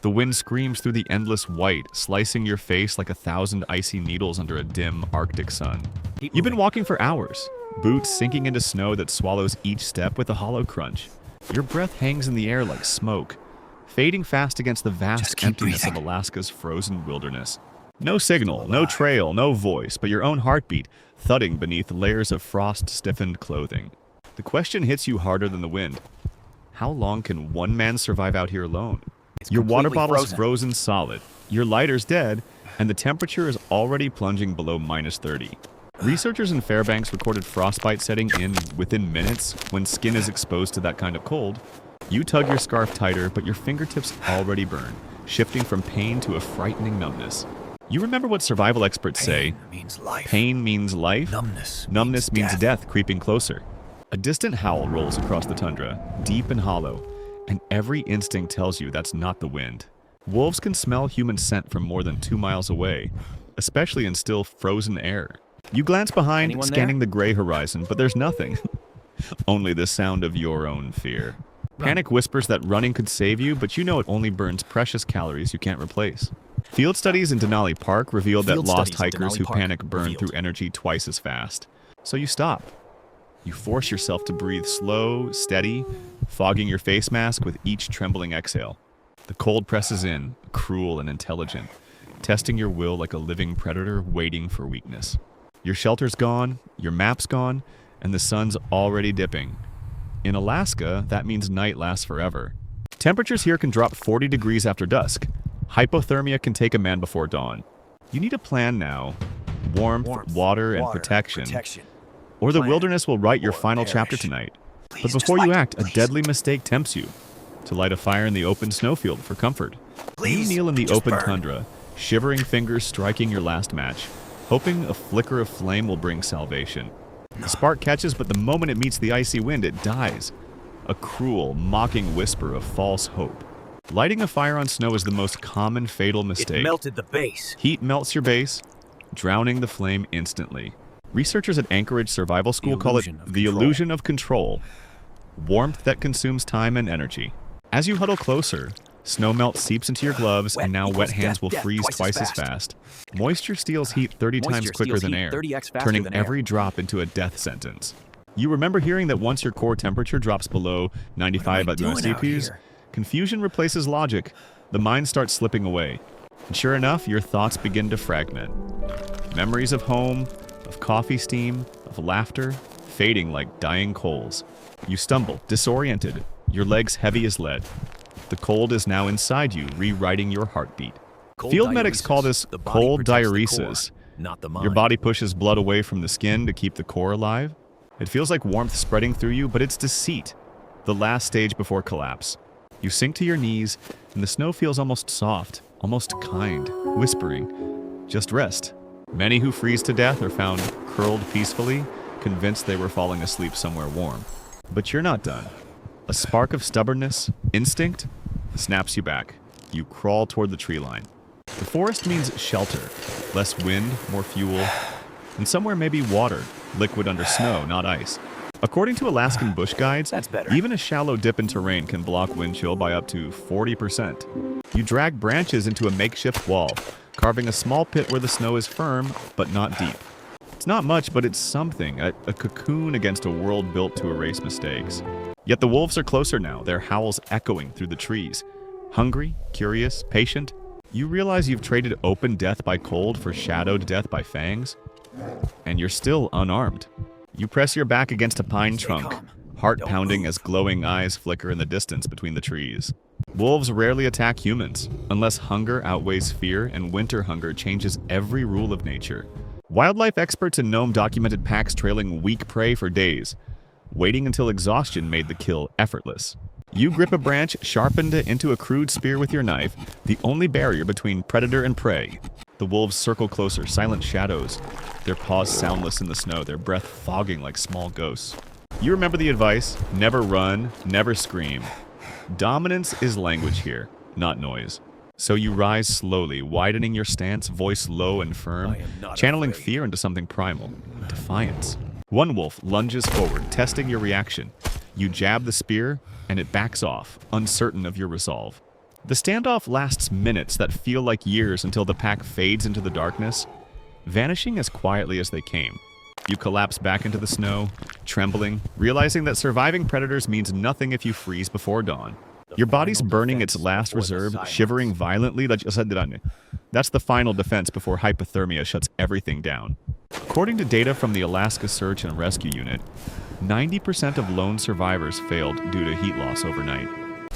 The wind screams through the endless white, slicing your face like 1,000 icy needles under a dim Arctic sun. You've been walking for hours, boots sinking into snow that swallows each step with a hollow crunch. Your breath hangs in the air like smoke, fading fast against the vast emptiness of Alaska's frozen wilderness. No signal, no trail, no voice, but your own heartbeat thudding beneath layers of frost-stiffened clothing. The question hits you harder than the wind. How long can one man survive out here alone? Your water bottle's frozen solid, your lighter's dead, and the temperature is already plunging below -30. Researchers in Fairbanks recorded frostbite setting in within minutes when skin is exposed to that kind of cold. You tug your scarf tighter, but your fingertips already burn, shifting from pain to a frightening numbness. You remember what survival experts say? Pain means life. Numbness means death creeping closer. A distant howl rolls across the tundra, deep and hollow, and every instinct tells you that's not the wind. Wolves can smell human scent from more than 2 miles away, especially in still frozen air. You glance behind, scanning the gray horizon, but there's nothing. Only the sound of your own fear. Panic whispers that running could save you, but you know it only burns precious calories you can't replace. Field studies in Denali Park revealed that lost hikers who panic burn through energy twice as fast. So you stop. You force yourself to breathe slow, steady, fogging your face mask with each trembling exhale. The cold presses in, cruel and intelligent, testing your will like a living predator waiting for weakness. Your shelter's gone, your map's gone, and the sun's already dipping. In Alaska, that means night lasts forever. Temperatures here can drop 40 degrees after dusk. Hypothermia can take a man before dawn. You need a plan now. Warmth, water, and protection. Or the wilderness will write your final chapter tonight. But before you act, a deadly mistake tempts you to light a fire in the open snowfield for comfort. You kneel in the open tundra, shivering fingers striking your last match, hoping a flicker of flame will bring salvation. The spark catches, but the moment it meets the icy wind, it dies. A cruel, mocking whisper of false hope. Lighting a fire on snow is the most common fatal mistake. It melted the base. Heat melts your base, drowning the flame instantly. Researchers at Anchorage Survival School call it the illusion of control. Warmth that consumes time and energy. As you huddle closer, snow melt seeps into your gloves, and now wet hands will freeze twice as fast. Moisture steals heat 30 times quicker than air, turning every drop into a death sentence. You remember hearing that once your core temperature drops below 95 at most CPUs, confusion replaces logic. The mind starts slipping away. And sure enough, your thoughts begin to fragment. Memories of home, of coffee steam, of laughter, fading like dying coals. You stumble, disoriented, your legs heavy as lead. The cold is now inside you, rewriting your heartbeat. Field medics call this cold diuresis. Your body pushes blood away from the skin to keep the core alive. It feels like warmth spreading through you, but it's deceit. The last stage before collapse. You sink to your knees, and the snow feels almost soft, almost kind, whispering, "Just rest." Many who freeze to death are found curled peacefully, convinced they were falling asleep somewhere warm. But you're not done. A spark of stubbornness, instinct, snaps you back. You crawl toward the tree line. The forest means shelter, less wind, more fuel, and somewhere maybe water, liquid under snow, not ice. According to Alaskan bush guides, even a shallow dip in terrain can block wind chill by up to 40%. You drag branches into a makeshift wall, carving a small pit where the snow is firm, but not deep. It's not much, but it's something, a cocoon against a world built to erase mistakes. Yet the wolves are closer now, their howls echoing through the trees. Hungry, curious, patient, you realize you've traded open death by cold for shadowed death by fangs. And you're still unarmed. You press your back against a pine trunk, heart pounding as glowing eyes flicker in the distance between the trees. Wolves rarely attack humans, unless hunger outweighs fear and winter hunger changes every rule of nature. Wildlife experts in Nome documented packs trailing weak prey for days, waiting until exhaustion made the kill effortless. You grip a branch, sharpened it into a crude spear with your knife, the only barrier between predator and prey. The wolves circle closer, silent shadows, their paws soundless in the snow, their breath fogging like small ghosts. You remember the advice, never run, never scream. Dominance is language here, not noise. So you rise slowly, widening your stance, voice low and firm, channeling fear into something primal, defiance. One wolf lunges forward, testing your reaction. You jab the spear, and it backs off, uncertain of your resolve. The standoff lasts minutes that feel like years until the pack fades into the darkness, vanishing as quietly as they came. You collapse back into the snow, trembling, realizing that surviving predators means nothing if you freeze before dawn. Your body's burning its last reserve, shivering violently. That's the final defense before hypothermia shuts everything down. According to data from the Alaska Search and Rescue Unit, 90% of lone survivors failed due to heat loss overnight.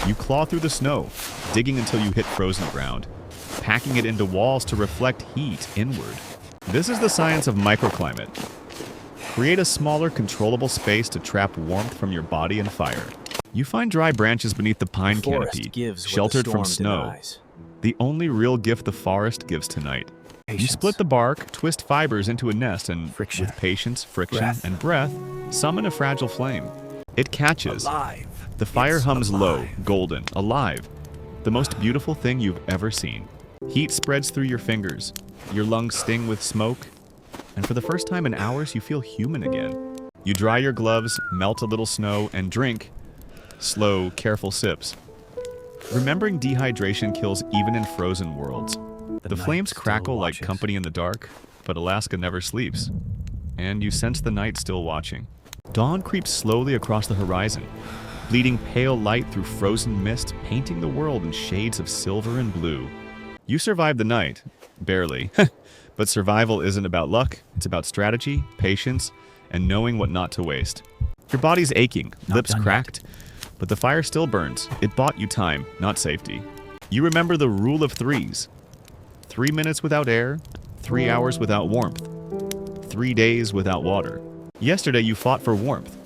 You claw through the snow, digging until you hit frozen ground, packing it into walls to reflect heat inward. This is the science of microclimate. Create a smaller, controllable space to trap warmth from your body and fire. You find dry branches beneath the pine canopy, sheltered from snow. The only real gift the forest gives tonight. You split the bark, twist fibers into a nest, and with patience, friction, and breath, summon a fragile flame. It catches. Alive. The fire hums low, golden, alive. The most beautiful thing you've ever seen. Heat spreads through your fingers. Your lungs sting with smoke. And for the first time in hours, you feel human again. You dry your gloves, melt a little snow, and drink. Slow, careful sips. Remembering dehydration kills even in frozen worlds. The flames crackle like company in the dark, but Alaska never sleeps. And you sense the night still watching. Dawn creeps slowly across the horizon, bleeding pale light through frozen mist, painting the world in shades of silver and blue. You survive the night. Barely. But survival isn't about luck, it's about strategy, patience, and knowing what not to waste. Your body's aching, lips cracked, but the fire still burns. It bought you time, not safety. You remember the rule of threes. 3 minutes without air, 3 hours without warmth, 3 days without water. Yesterday you fought for warmth.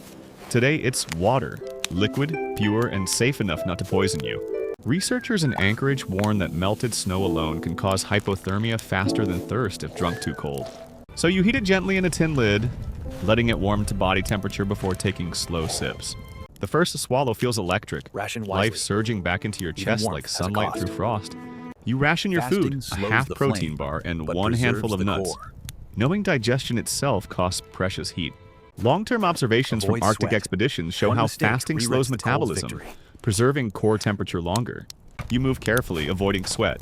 Today it's water, liquid, pure, and safe enough not to poison you. Researchers in Anchorage warn that melted snow alone can cause hypothermia faster than thirst if drunk too cold. So you heat it gently in a tin lid, letting it warm to body temperature before taking slow sips. The first swallow feels electric, life surging back into your chest like sunlight through frost. You ration your food, a half-protein bar and one handful of nuts. Knowing digestion itself costs precious heat. Long-term observations from Arctic expeditions show how fasting slows metabolism, preserving core temperature longer. You move carefully, avoiding sweat.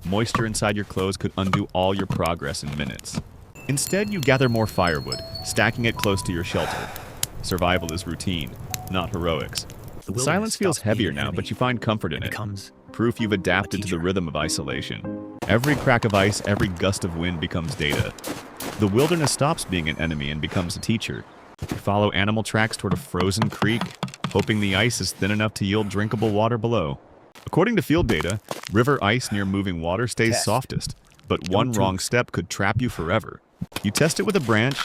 Moisture inside your clothes could undo all your progress in minutes. Instead, you gather more firewood, stacking it close to your shelter. Survival is routine, not heroics. The silence feels heavier now, but you find comfort in it. Proof you've adapted to the rhythm of isolation. Every crack of ice, every gust of wind becomes data. The wilderness stops being an enemy and becomes a teacher. You follow animal tracks toward a frozen creek, hoping the ice is thin enough to yield drinkable water below. According to field data, river ice near moving water stays softest, but one wrong step could trap you forever. You test it with a branch,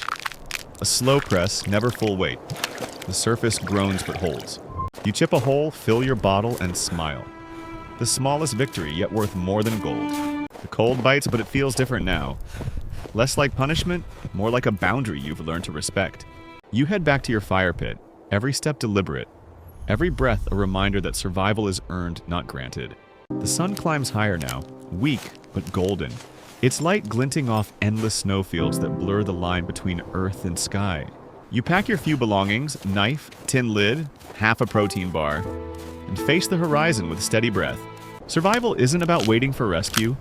a slow press, never full weight. The surface groans but holds. You chip a hole, fill your bottle, and smile. The smallest victory, yet worth more than gold. The cold bites, but it feels different now. Less like punishment, more like a boundary you've learned to respect. You head back to your fire pit, every step deliberate, every breath a reminder that survival is earned, not granted. The sun climbs higher now, weak but golden, its light glinting off endless snowfields that blur the line between earth and sky. You pack your few belongings, knife, tin lid, half a protein bar, and face the horizon with steady breath. Survival isn't about waiting for rescue,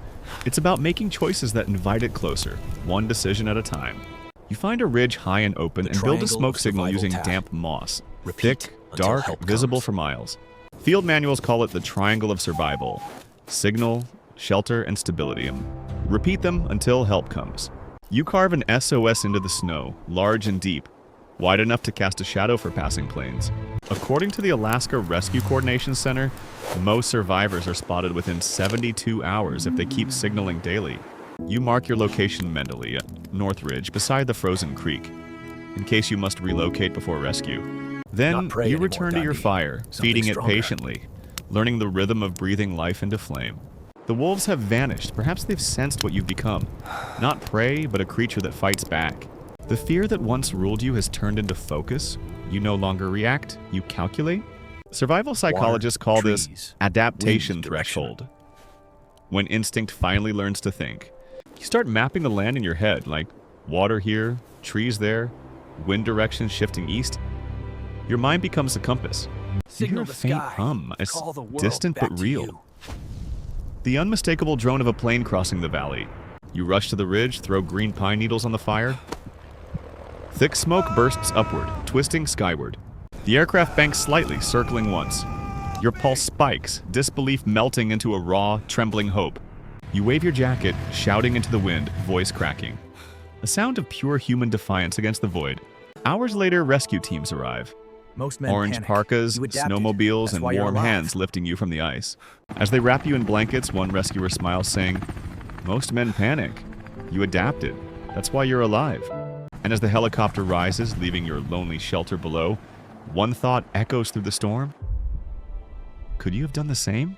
it's about making choices that invite it closer, one decision at a time. You find a ridge high and open and build a smoke signal using damp moss. Thick, dark, visible for miles. Field manuals call it the triangle of survival. Signal, shelter, and stability. Repeat them until help comes. You carve an SOS into the snow, large and deep, wide enough to cast a shadow for passing planes. According to the Alaska Rescue Coordination Center, most survivors are spotted within 72 hours if they keep signaling daily. You mark your location mentally at North Ridge beside the frozen creek, in case you must relocate before rescue. Then you return to your fire, feeding it patiently, learning the rhythm of breathing life into flame. The wolves have vanished. Perhaps they've sensed what you've become. Not prey, but a creature that fights back. The fear that once ruled you has turned into focus. You no longer react, you calculate. Survival psychologists call this adaptation threshold. When instinct finally learns to think. You start mapping the land in your head, like water here, trees there, wind direction shifting east. Your mind becomes a compass. You hear a faint hum, it's distant but real. The unmistakable drone of a plane crossing the valley. You rush to the ridge, throw green pine needles on the fire. Thick smoke bursts upward, twisting skyward. The aircraft banks slightly, circling once. Your pulse spikes, disbelief melting into a raw, trembling hope. You wave your jacket, shouting into the wind, voice cracking. A sound of pure human defiance against the void. Hours later, rescue teams arrive. Most men Orange panic. parkas, You adapted. snowmobiles, That's and why you're warm alive. hands lifting you from the ice. As they wrap you in blankets, one rescuer smiles, saying, "Most men panic. You adapted. That's why you're alive." And as the helicopter rises, leaving your lonely shelter below, one thought echoes through the storm. Could you have done the same?